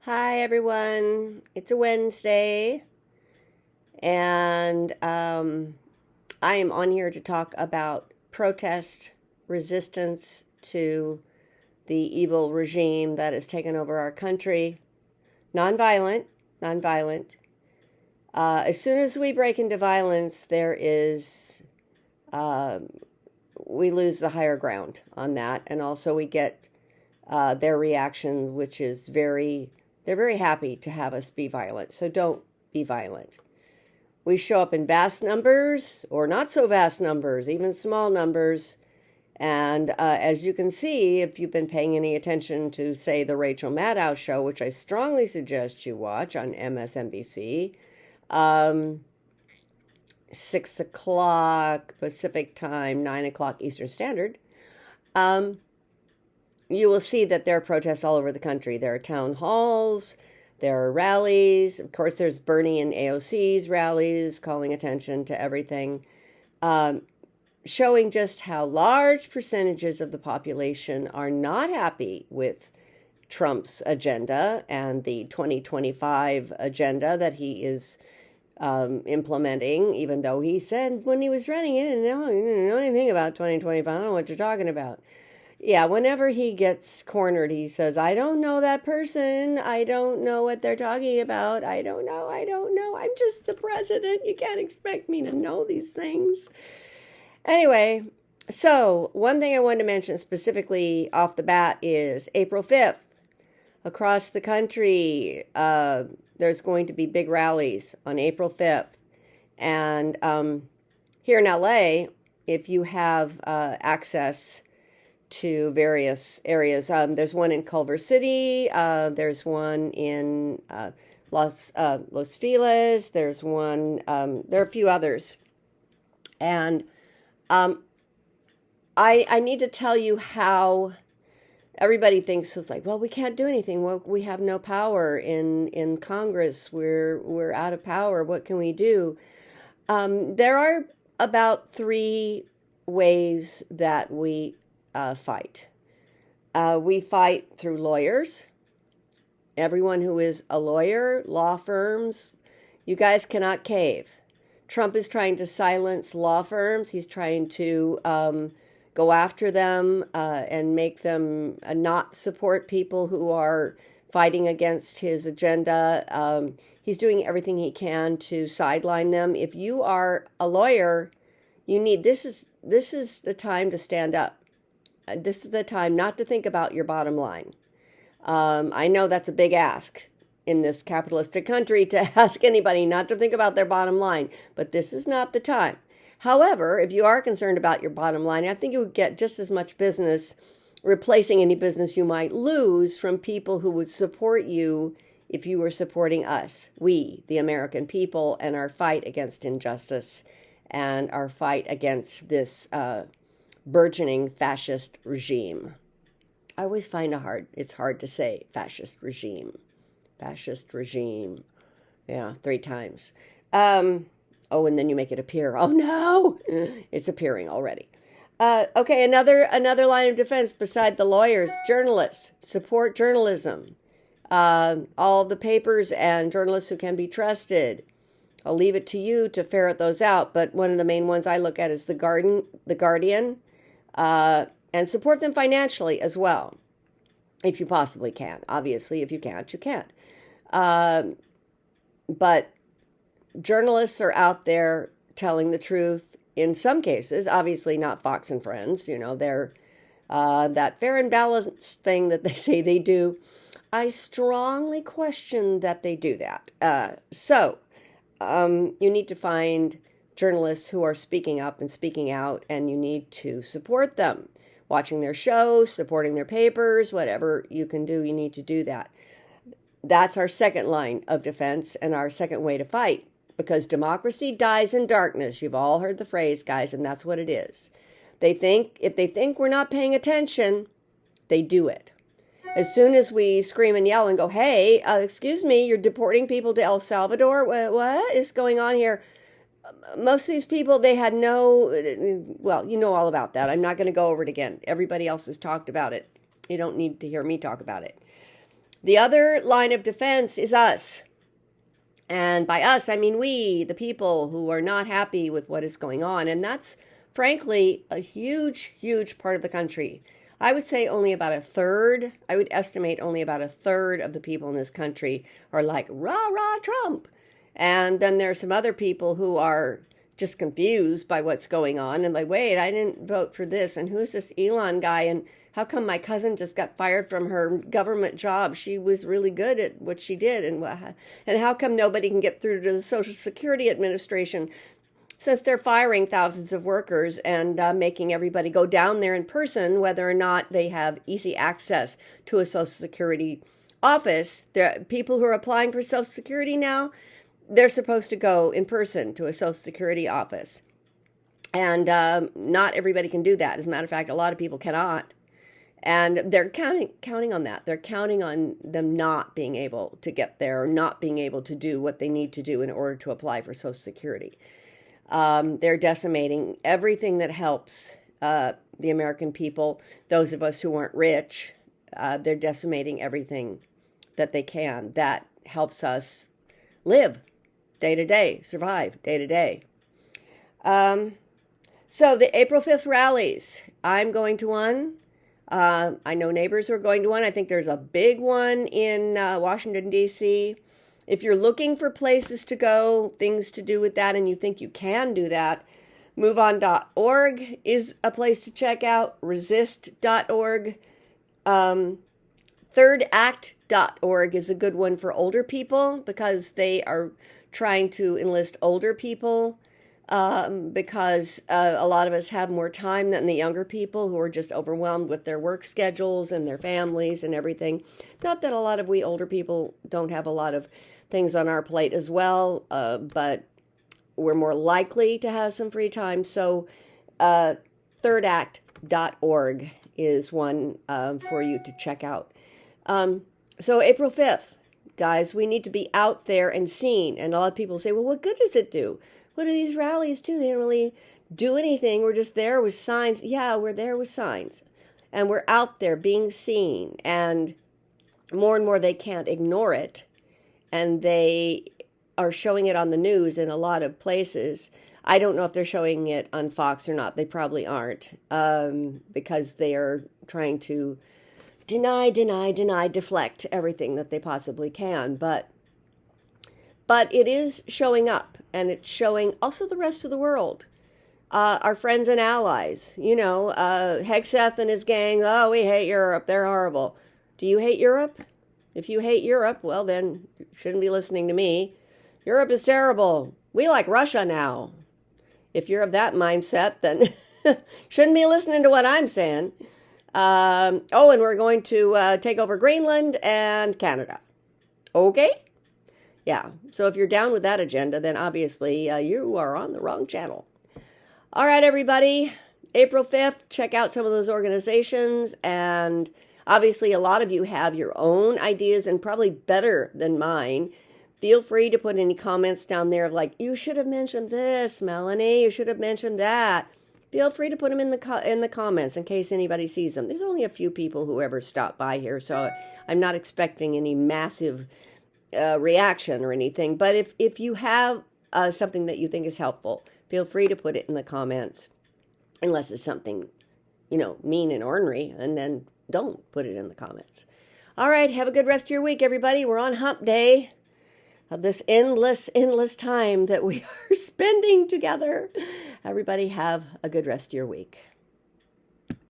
Hi, everyone. It's a Wednesday, and I am on here to talk about protest resistance to the evil regime that has taken over our country. Nonviolent, nonviolent. As soon as we break into violence, uh, we lose the higher ground on that, and also we get their reaction, which is they're very happy to have us be violent. So don't be violent. We show up in vast numbers or not so vast numbers, even small numbers. And as you can see, if you've been paying any attention to, say, the Rachel Maddow show, which I strongly suggest you watch on MSNBC, um, 6 o'clock Pacific time, 9 o'clock Eastern Standard, um, you will see that there are protests all over the country. There are town halls, there are rallies. Of course, there's Bernie and AOC's rallies calling attention to everything, um, showing just how large percentages of the population are not happy with Trump's agenda and the 2025 agenda that he is implementing, even though he said when he was running it, and he didn't know anything about 2025. I don't know what you're talking about. Yeah, whenever he gets cornered, he says, I don't know that person. I don't know what they're talking about. I don't know. I don't know. I'm just the president. You can't expect me to know these things. Anyway, so one thing I wanted to mention specifically off the bat is April 5th. Across the country, there's going to be big rallies on April 5th. And here in LA, if you have access to various areas. There's one in Culver City. There's one in Los Feliz. There's one. There are a few others, and um, I need to tell you how everybody thinks it's like, well, we can't do anything. Well, we have no power in Congress. We're out of power. What can we do? There are about three ways that we fight. We fight through lawyers. Everyone who is a lawyer, law firms, you guys cannot cave. Trump is trying to silence law firms. He's trying to go after them and make them not support people who are fighting against his agenda. He's doing everything he can to sideline them. If you are a lawyer, this is the time to stand up. This is the time not to think about your bottom line. I know that's a big ask in this capitalistic country to ask anybody not to think about their bottom line, but this is not the time. However, if you are concerned about your bottom line, I think you would get just as much business replacing any business you might lose from people who would support you if you were supporting us, we, the American people, and our fight against injustice and our fight against this burgeoning fascist regime. I always find it's hard to say fascist regime. Fascist regime. Yeah, 3 times. Oh, and then you make it appear. Oh no, it's appearing already. Okay, another line of defense beside the lawyers, journalists. Support journalism. All the papers and journalists who can be trusted. I'll leave it to you to ferret those out, but one of the main ones I look at is the Guardian, and support them financially as well, if you possibly can. Obviously, if you can't, you can't. But journalists are out there telling the truth in some cases, obviously not Fox and Friends. They're that fair and balanced thing that they say they do. I strongly question that they do that. So you need to find journalists who are speaking up and speaking out, and you need to support them. Watching their shows, supporting their papers, whatever you can do, you need to do that. That's our second line of defense and our second way to fight, because democracy dies in darkness. You've all heard the phrase, guys, and that's what it is. If they think we're not paying attention, they do it. As soon as we scream and yell and go, hey, excuse me, you're deporting people to El Salvador? What is going on here? Most of these people, they had well, you know all about that. I'm not going to go over it again. Everybody else has talked about it. You don't need to hear me talk about it. The other line of defense is us. And by us, I mean we, the people who are not happy with what is going on. And that's frankly a huge, huge part of the country. I would say only about a third, I would estimate only about a third of the people in this country are like, rah, rah, Trump. And then there's some other people who are just confused by what's going on and like, wait, I didn't vote for this. And who's this Elon guy? And how come my cousin just got fired from her government job? She was really good at what she did. And how come nobody can get through to the Social Security Administration since they're firing thousands of workers and making everybody go down there in person, whether or not they have easy access to a Social Security office? There are people who are applying for Social Security now, they're supposed to go in person to a Social Security office. And not everybody can do that. As a matter of fact, a lot of people cannot. And they're counting on that. They're counting on them not being able to get there or not being able to do what they need to do in order to apply for Social Security. They're decimating everything that helps the American people, those of us who aren't rich. They're decimating everything that they can that helps us live day to day, survive day to day. So the April 5th rallies, I'm going to one. I know neighbors who are going to one. I think there's a big one in Washington, D.C. If you're looking for places to go, things to do with that, and you think you can do that, MoveOn.org is a place to check out. Resist.org. ThirdAct.org is a good one for older people because they are trying to enlist older people because a lot of us have more time than the younger people who are just overwhelmed with their work schedules and their families and everything. Not that a lot of we older people don't have a lot of things on our plate as well, but we're more likely to have some free time. So ThirdAct.org is one for you to check out. So April 5th, guys, we need to be out there and seen. And a lot of people say, well, what good does it do? What do these rallies do? They don't really do anything. We're just there with signs. Yeah, we're there with signs. And we're out there being seen. And more they can't ignore it. And they are showing it on the news in a lot of places. I don't know if they're showing it on Fox or not. They probably aren't because they are trying to deny, deflect everything that they possibly can. But it is showing up, and it's showing also the rest of the world. Our friends and allies, Hegseth and his gang, oh, we hate Europe, they're horrible. Do you hate Europe? If you hate Europe, well, then you shouldn't be listening to me. Europe is terrible. We like Russia now. If you're of that mindset, then shouldn't be listening to what I'm saying. And we're going to take over Greenland and Canada. Okay? Yeah, so if you're down with that agenda, then obviously you are on the wrong channel. All right, everybody, April 5th, check out some of those organizations. And obviously, a lot of you have your own ideas and probably better than mine. Feel free to put any comments down there of like, you should have mentioned this, Melanie, you should have mentioned that. Feel free to put them in the comments in case anybody sees them. There's only a few people who ever stop by here, so I'm not expecting any massive reaction or anything. But if you have something that you think is helpful, feel free to put it in the comments, unless it's something, mean and ornery, and then don't put it in the comments. All right, have a good rest of your week, everybody. We're on hump day of this endless time that we are spending together. Everybody have a good rest of your week.